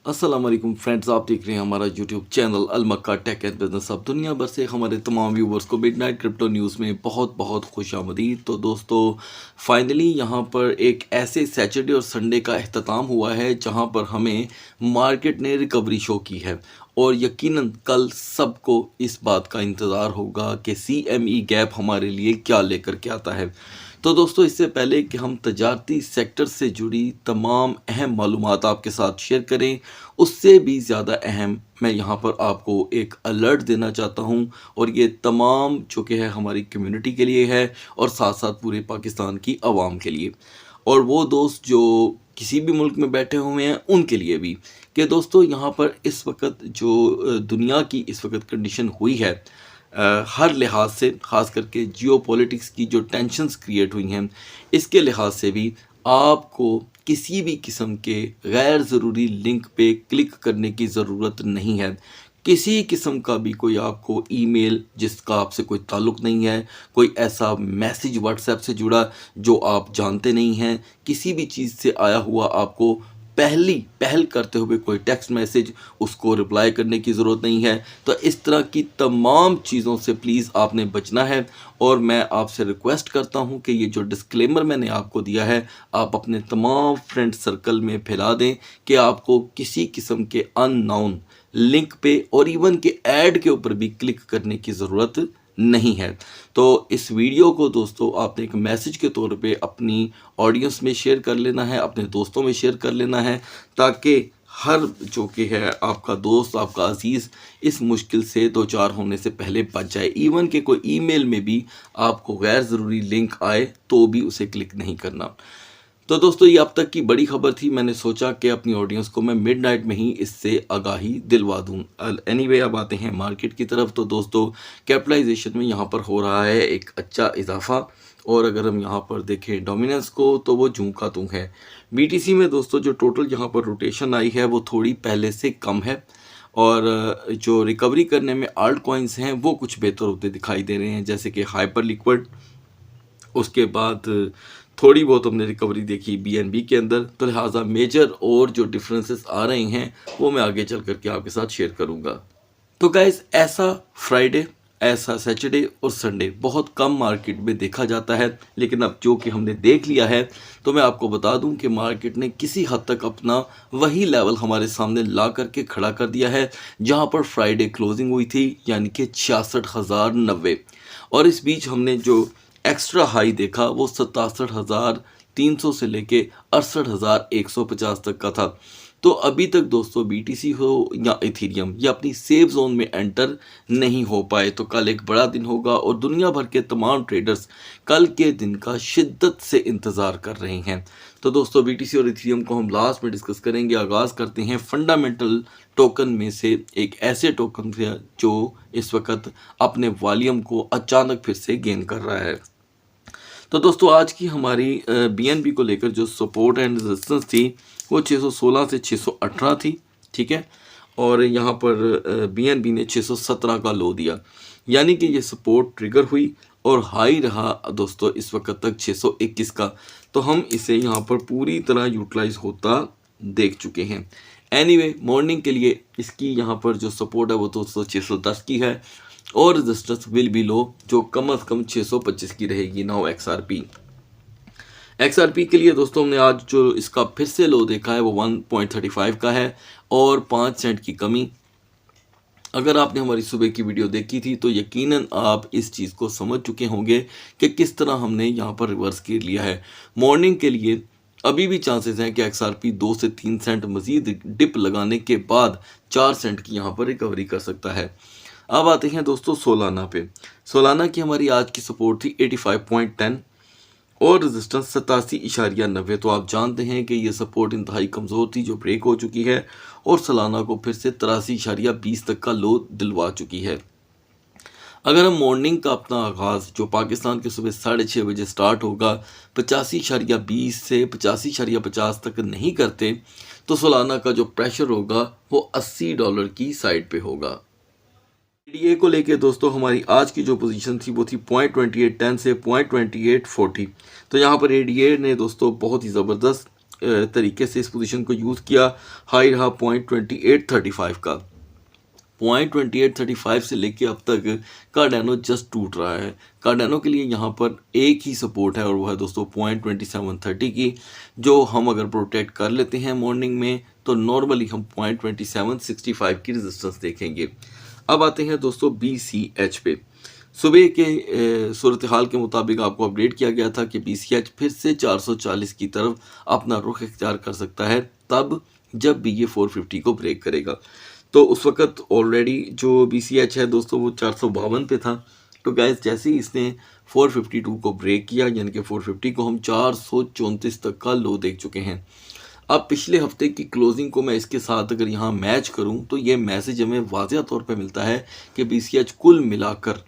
अस्सलाम वालेकुम फ्रेंड्स, आप देख रहे हैं हमारा YouTube channel Al Makka tech and business. अब दुनिया भर से हमारे तमाम व्यूवर्स को मिडनाइट क्रिप्टो न्यूज़ में बहुत बहुत खुशामदीद। तो दोस्तों, फाइनली यहाँ पर एक ऐसे सैटरडे और संडे का अख्ताम हुआ है जहाँ पर हमें मार्केट ने रिकवरी शो की है और यकीनन कल सबको इस बात का इंतज़ार होगा कि CME गैप हमारे लिए क्या लेकर के आता है। तो दोस्तों, इससे पहले कि हम तजारती सेक्टर से जुड़ी तमाम अहम मालूमात आपके साथ शेयर करें, उससे भी ज़्यादा अहम मैं यहाँ पर आपको एक अलर्ट देना चाहता हूँ और ये तमाम जो कि है हमारी कम्युनिटी के लिए है और साथ साथ पूरे पाकिस्तान की आवाम के लिए और वो दोस्त जो किसी भी मुल्क में बैठे हुए हैं उनके लिए भी, कि दोस्तों यहाँ पर इस वक्त जो दुनिया की इस वक्त कंडीशन हुई है, हर लिहाज से, ख़ास करके जियोपॉलिटिक्स की जो टेंशन्स क्रिएट हुई हैं, इसके लिहाज से भी आपको किसी भी किस्म के गैर ज़रूरी लिंक पे क्लिक करने की ज़रूरत नहीं है। किसी किस्म का भी कोई आपको ईमेल जिसका आपसे कोई ताल्लुक़ नहीं है, कोई ऐसा मैसेज व्हाट्सएप से जो आप जानते नहीं हैं, किसी भी चीज़ से आया हुआ आपको पहल करते हुए कोई टेक्स्ट मैसेज, उसको रिप्लाई करने की ज़रूरत नहीं है। तो इस तरह की तमाम चीज़ों से प्लीज़ आपने बचना है और मैं आपसे रिक्वेस्ट करता हूं कि ये जो डिस्क्लेमर मैंने आपको दिया है, आप अपने तमाम फ्रेंड सर्कल में फैला दें कि आपको किसी किस्म के अननोन लिंक पे और इवन के ऐड के ऊपर भी क्लिक करने की ज़रूरत नहीं है। तो इस वीडियो को दोस्तों आपने एक मैसेज के तौर पे अपनी ऑडियंस में शेयर कर लेना है, अपने दोस्तों में शेयर कर लेना है, ताकि हर जो कि है आपका दोस्त, आपका अजीज़ इस मुश्किल से दो चार होने से पहले बच जाए। इवन कि कोई ईमेल में भी आपको गैर ज़रूरी लिंक आए तो भी उसे क्लिक नहीं करना। तो दोस्तों, ये अब तक की बड़ी खबर थी। मैंने सोचा कि अपनी ऑडियंस को मैं मिडनाइट में ही इससे आगाही दिलवा दूं। एनीवे, अब आते हैं मार्केट की तरफ। तो दोस्तों, कैपिटलाइजेशन में यहाँ पर हो रहा है एक अच्छा इजाफा और अगर हम यहाँ पर देखें डोमिनेंस को तो वो जूं का तूं है। BTC में दोस्तों जो टोटल यहाँ पर रोटेशन आई है वो थोड़ी पहले से कम है और जो रिकवरी करने में आल्ट कॉइन्स हैं वो कुछ बेहतर होते दिखाई दे रहे हैं, जैसे कि हाइपर लिक्विड। उसके बाद थोड़ी बहुत हमने रिकवरी देखी BNB के अंदर। तो लिहाजा मेजर और जो डिफरेंसेस आ रहे हैं वो मैं आगे चल करके आपके साथ शेयर करूंगा। तो गाइस, ऐसा फ्राइडे, ऐसा सैटरडे और संडे बहुत कम मार्केट में देखा जाता है, लेकिन अब जो कि हमने देख लिया है तो मैं आपको बता दूं कि मार्केट ने किसी हद तक अपना वही लेवल हमारे सामने ला करके खड़ा कर दिया है जहां पर फ्राइडे क्लोजिंग हुई थी, यानी कि 66,090। और इस बीच हमने जो एक्स्ट्रा हाई देखा वो 67,300 से लेके 68,150 तक का था। तो अभी तक दोस्तों BTC हो या इथेरियम या अपनी सेफ जोन में एंटर नहीं हो पाए। तो कल एक बड़ा दिन होगा और दुनिया भर के तमाम ट्रेडर्स कल के दिन का शिद्दत से इंतज़ार कर रहे हैं। तो दोस्तों, BTC और इथेरियम को हम लास्ट में डिस्कस करेंगे। आगाज़ करते हैं फंडामेंटल टोकन में से एक ऐसे टोकन से जो इस वक्त अपने वॉल्यूम को अचानक फिर से गेन कर रहा है। तो दोस्तों, आज की हमारी BNB को लेकर जो सपोर्ट एंड रेजिस्टेंस थी वो 616 से 618 थी, ठीक है। और यहाँ पर BNB ने 617 का लो दिया, यानी कि ये सपोर्ट ट्रिगर हुई और हाई रहा दोस्तों इस वक्त तक 621 का। तो हम इसे यहाँ पर पूरी तरह यूटिलाइज होता देख चुके हैं। एनीवे, मॉर्निंग के लिए इसकी यहाँ पर जो सपोर्ट है वो दोस्तों 610 की है और रेजिस्टेंस विल बी लो जो कम से कम 625 की रहेगी। नाउ XRP के लिए दोस्तों हमने आज जो इसका फिर से लो देखा है वो 1.35 का है और 5 सेंट की कमी। अगर आपने हमारी सुबह की वीडियो देखी थी तो यकीनन आप इस चीज़ को समझ चुके होंगे कि किस तरह हमने यहाँ पर रिवर्स कर लिया है। मॉर्निंग के लिए अभी भी चांसेस हैं कि XRP 2 से 3 सेंट मजीद डिप लगाने के बाद 4 सेंट की यहाँ पर रिकवरी कर सकता है। अब आते हैं दोस्तों सोलाना पे। सोलाना की हमारी आज की सपोर्ट थी 85.10 और रेजिस्टेंस 87.90। तो आप जानते हैं कि ये सपोर्ट इंतहाई कमज़ोर थी जो ब्रेक हो चुकी है और सोलाना को फिर से 83.20 तक का लो दिलवा चुकी है। अगर हम मॉर्निंग का अपना आगाज़ जो पाकिस्तान के सुबह 6:30 बजे स्टार्ट होगा 85.20 से 85.50 तक नहीं करते तो सोलाना का जो प्रेशर होगा वो $80 की साइड पे होगा। ADA को लेके दोस्तों हमारी आज की जो पोजीशन थी वो थी 0.2810 से 0.2840। तो यहाँ पर ADA ने दोस्तों बहुत ही ज़बरदस्त तरीके से इस पोजीशन को यूज़ किया। हाई रहा 0.2835 का। 0.2835 से लेके अब तक कार्डानो जस्ट टूट रहा है। कार्डानो के लिए यहाँ पर एक ही सपोर्ट है और वो है दोस्तों 0.2730 की, जो हम अगर प्रोटेक्ट कर लेते हैं मॉर्निंग में तो नॉर्मली हम 0.2765 की रेजिस्टेंस देखेंगे। अब आते हैं दोस्तों BCH पे। सुबह के सूरत हाल के मुताबिक आपको अपडेट किया गया था कि BCH फिर से 440 की तरफ अपना रुख इख्तियार कर सकता है तब जब भी ये 450 को ब्रेक करेगा। तो उस वक्त ऑलरेडी जो BCH है दोस्तों वो 452 पे था। तो गैस जैसे ही इसने 452 को ब्रेक किया, यानी कि 450 को हम 434 तक का लो देख चुके हैं। अब पिछले हफ्ते की क्लोजिंग को मैं इसके साथ अगर यहाँ मैच करूँ तो ये मैसेज हमें वाज़ह तौर पे मिलता है कि BCH कुल मिलाकर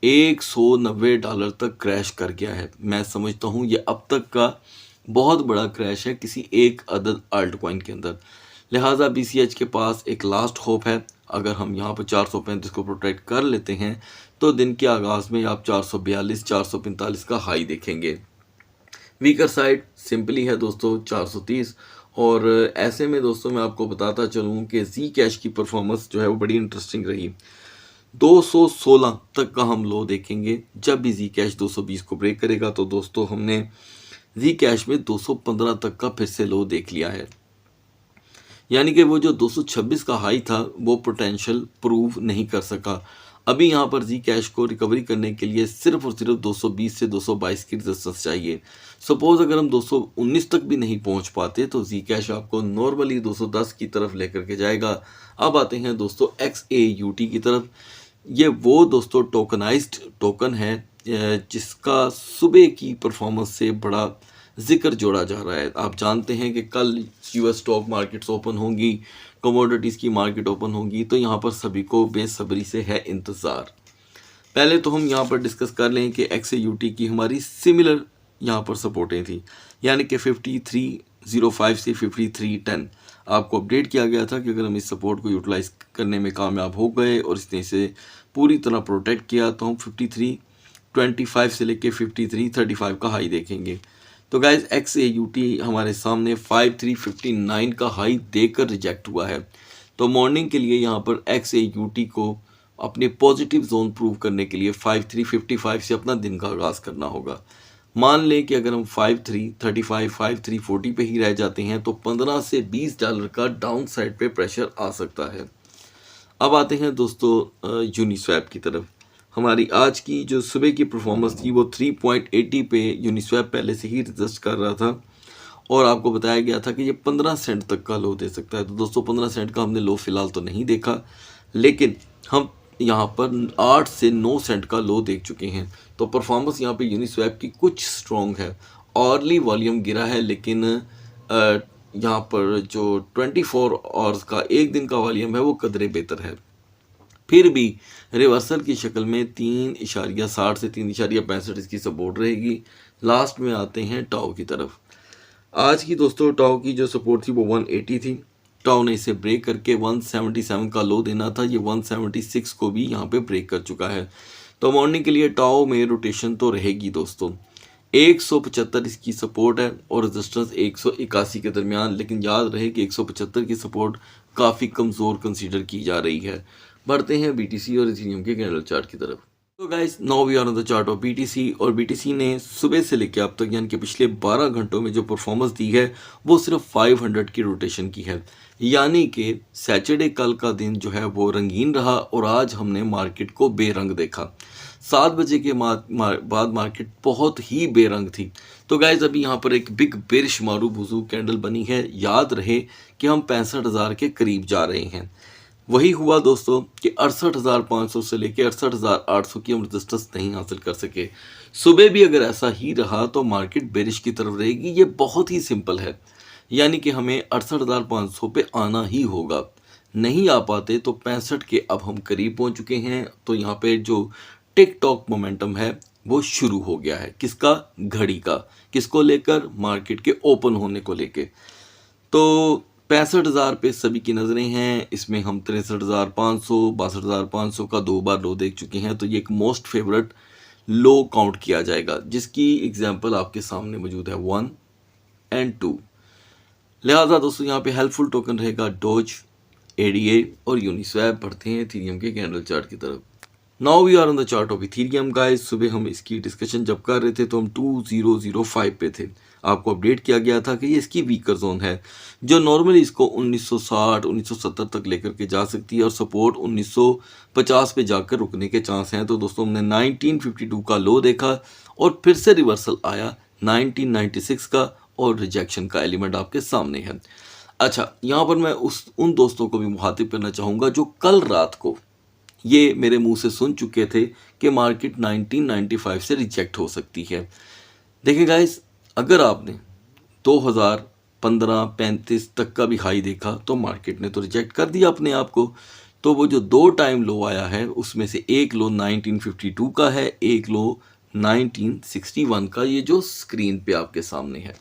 $190 तक क्रैश कर गया है। मैं समझता हूँ ये अब तक का बहुत बड़ा क्रैश है किसी एक अदद आल्ट कॉइन के अंदर। लिहाजा BCH के पास एक लास्ट होप है। अगर हम यहाँ पर 435 को प्रोटेक्ट कर लेते हैं तो दिन के आगाज़ में आप 442 445 का हाई देखेंगे। वीकर साइड सिंपली है दोस्तों 430। और ऐसे में दोस्तों मैं आपको बताता चलूँ कि जी कैश की परफॉर्मेंस जो है वो बड़ी इंटरेस्टिंग रही। 216 तक का हम लो देखेंगे। जब भी जी कैश 220 को ब्रेक करेगा तो दोस्तों हमने जी कैश में 215 तक का फिर से लो देख लिया है, यानी कि वो जो 226 का हाई था वो पोटेंशियल प्रूव नहीं कर सका। अभी यहाँ पर जी कैश को रिकवरी करने के लिए सिर्फ और सिर्फ 220 से 222 की रेजिस्टेंस चाहिए। सपोज अगर हम 219 तक भी नहीं पहुँच पाते तो जी कैश आपको नॉर्मली 210 की तरफ लेकर के जाएगा। अब आते हैं दोस्तों XAUT की तरफ। ये वो दोस्तों टोकनाइज्ड टोकन है जिसका सुबह की परफॉर्मेंस से बड़ा जिक्र जोड़ा जा रहा है। आप जानते हैं कि कल US स्टॉक मार्केट्स ओपन होंगी, कमोडिटीज़ की मार्केट ओपन होगी, तो यहाँ पर सभी को बेसब्री से है इंतज़ार। पहले तो हम यहाँ पर डिस्कस कर लें कि XAUT की हमारी सिमिलर यहाँ पर सपोर्टें थी, यानी कि 5305 से 5310। आपको अपडेट किया गया था कि अगर हम इस सपोर्ट को यूटिलाइज करने में कामयाब हो गए और इसने इसे पूरी तरह प्रोटेक्ट किया तो हम 5325 से लेके 5335 का हाई देखेंगे। तो गाइज XAUT हमारे सामने 5359 का हाई देकर रिजेक्ट हुआ है। तो मॉर्निंग के लिए यहाँ पर XAUT को अपने पॉजिटिव जोन प्रूव करने के लिए 5355 से अपना दिन का आगाज़ करना होगा। मान लें कि अगर हम 5335 5340 पे ही रह जाते हैं तो $15 से $20 का डाउन साइड पे प्रेशर आ सकता है। अब आते हैं दोस्तों यूनिस्वैप की तरफ। हमारी आज की जो सुबह की परफॉर्मेंस थी वो 3.80 पे यूनिस्वैप पहले से ही रजिस्ट कर रहा था और आपको बताया गया था कि ये 15 सेंट तक का लो दे सकता है। तो दोस्तों 15 सेंट का हमने लो फिलहाल तो नहीं देखा, लेकिन हम यहाँ पर 8 से 9 सेंट का लो देख चुके हैं। तो परफॉर्मेंस यहाँ पे यूनिस्वैप की कुछ स्ट्रॉन्ग है। अर्ली वॉल्यूम गिरा है, लेकिन यहाँ पर जो 24 आवर्स का एक दिन का वॉल्यूम है वो कदरे बेहतर है। फिर भी रिवर्सल की शक्ल में 3.60 से 3.65 इसकी सपोर्ट रहेगी। लास्ट में आते हैं टाओ की तरफ। आज की दोस्तों टाओ की जो सपोर्ट थी वो 180 थी। टाओ ने इसे ब्रेक करके 177 का लो देना था, ये 176 को भी यहाँ पे ब्रेक कर चुका है। तो मॉर्निंग के लिए टाओ में रोटेशन तो रहेगी दोस्तों। 175 इसकी सपोर्ट है और रेजिस्टेंस 181 के दरमियान, लेकिन याद रहे कि 175 की सपोर्ट काफ़ी कमज़ोर कंसीडर की जा रही है। बढ़ते हैं BTC और इथेरियम के कैंडल चार्ट की तरफ। तो guys now we are on the chart of BTC और BTC ने सुबह से लेकर अब तक यानी कि पिछले 12 घंटों में जो परफॉर्मेंस दी है वो सिर्फ 500 की रोटेशन की है। यानी कि सैटरडे कल का दिन जो है वो रंगीन रहा और आज हमने मार्केट को बेरंग देखा। 7 बजे के बाद मार्केट बहुत ही बेरंग थी। तो गाइज अभी यहाँ पर एक बिग बेरिश मारू बुजू कैंडल बनी है। याद रहे कि हम 65,000 के करीब जा रहे हैं। वही हुआ दोस्तों कि 68,500 से लेके 68,800 की हम रेजिस्टेंस नहीं हासिल कर सके। सुबह भी अगर ऐसा ही रहा तो मार्केट बेरिश की तरफ रहेगी। ये बहुत ही सिंपल है, यानी कि हमें 68,500 पे आना ही होगा। नहीं आ पाते तो 65 के अब हम करीब पहुंच चुके हैं। तो यहाँ पे जो टिक टॉक मोमेंटम है वो शुरू हो गया है। किसका? घड़ी का। किसको लेकर? मार्केट के ओपन होने को लेकर। तो 65,000 पे सभी की नज़रें हैं। इसमें हम 63,500 62,500 का 2 बार लो देख चुके हैं। तो ये एक मोस्ट फेवरेट लो काउंट किया जाएगा, जिसकी एग्जांपल आपके सामने मौजूद है 1 और 2। लिहाजा दोस्तों यहाँ पे हेल्पफुल टोकन रहेगा डोज, एडीए और यूनिस्वैप। बढ़ते हैं इथेरियम के कैंडल चार्ट की तरफ। Now we are on the chart of Ethereum guys. सुबह हम इसकी डिस्कशन जब कर रहे थे तो हम 2005 पे थे। आपको अपडेट किया गया था कि ये इसकी वीकर जोन है जो नॉर्मली इसको 1960 1970 तक लेकर के जा सकती है और सपोर्ट 1950 पे जाकर रुकने के चांस हैं। तो दोस्तों हमने 1952 का लो देखा और फिर से रिवर्सल आया 1996 का और रिजेक्शन का एलिमेंट आपके सामने है। अच्छा, यहाँ पर मैं उन दोस्तों को भी मुखातिब करना चाहूँगा जो कल रात को ये मेरे मुंह से सुन चुके थे कि मार्केट 1995 से रिजेक्ट हो सकती है। देखिए गाइस, अगर आपने 2015-35 तक का भी हाई देखा तो मार्केट ने तो रिजेक्ट कर दिया अपने आप को। तो वो जो दो टाइम लो आया है उसमें से एक लो 1952 का है, एक लो 1961 का, ये जो स्क्रीन पे आपके सामने है।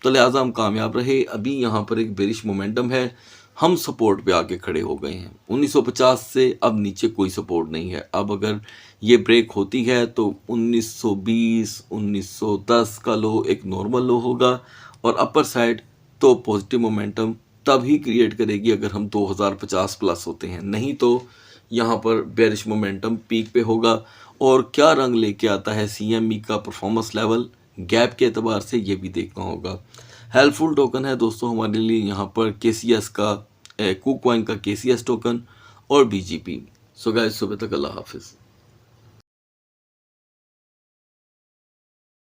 तो लिहाजा हम कामयाब रहे। अभी यहाँ पर एक बेरिश मोमेंटम है, हम सपोर्ट पे आके खड़े हो गए हैं। 1950 से अब नीचे कोई सपोर्ट नहीं है। अब अगर ये ब्रेक होती है तो 1920 1910 का लो एक नॉर्मल लो होगा और अपर साइड तो पॉजिटिव मोमेंटम तभी क्रिएट करेगी अगर हम 2050 प्लस होते हैं, नहीं तो यहाँ पर बेरिश मोमेंटम पीक पे होगा। और क्या रंग लेके आता है CME का परफॉर्मेंस लेवल गैप के एतबार से, ये भी देखना होगा। हेल्पफुल टोकन है दोस्तों हमारे लिए यहाँ पर KCS का, KuCoin का KCS टोकन और BGP। सो गाइस, सुबह तक अल्लाह हाफिज़।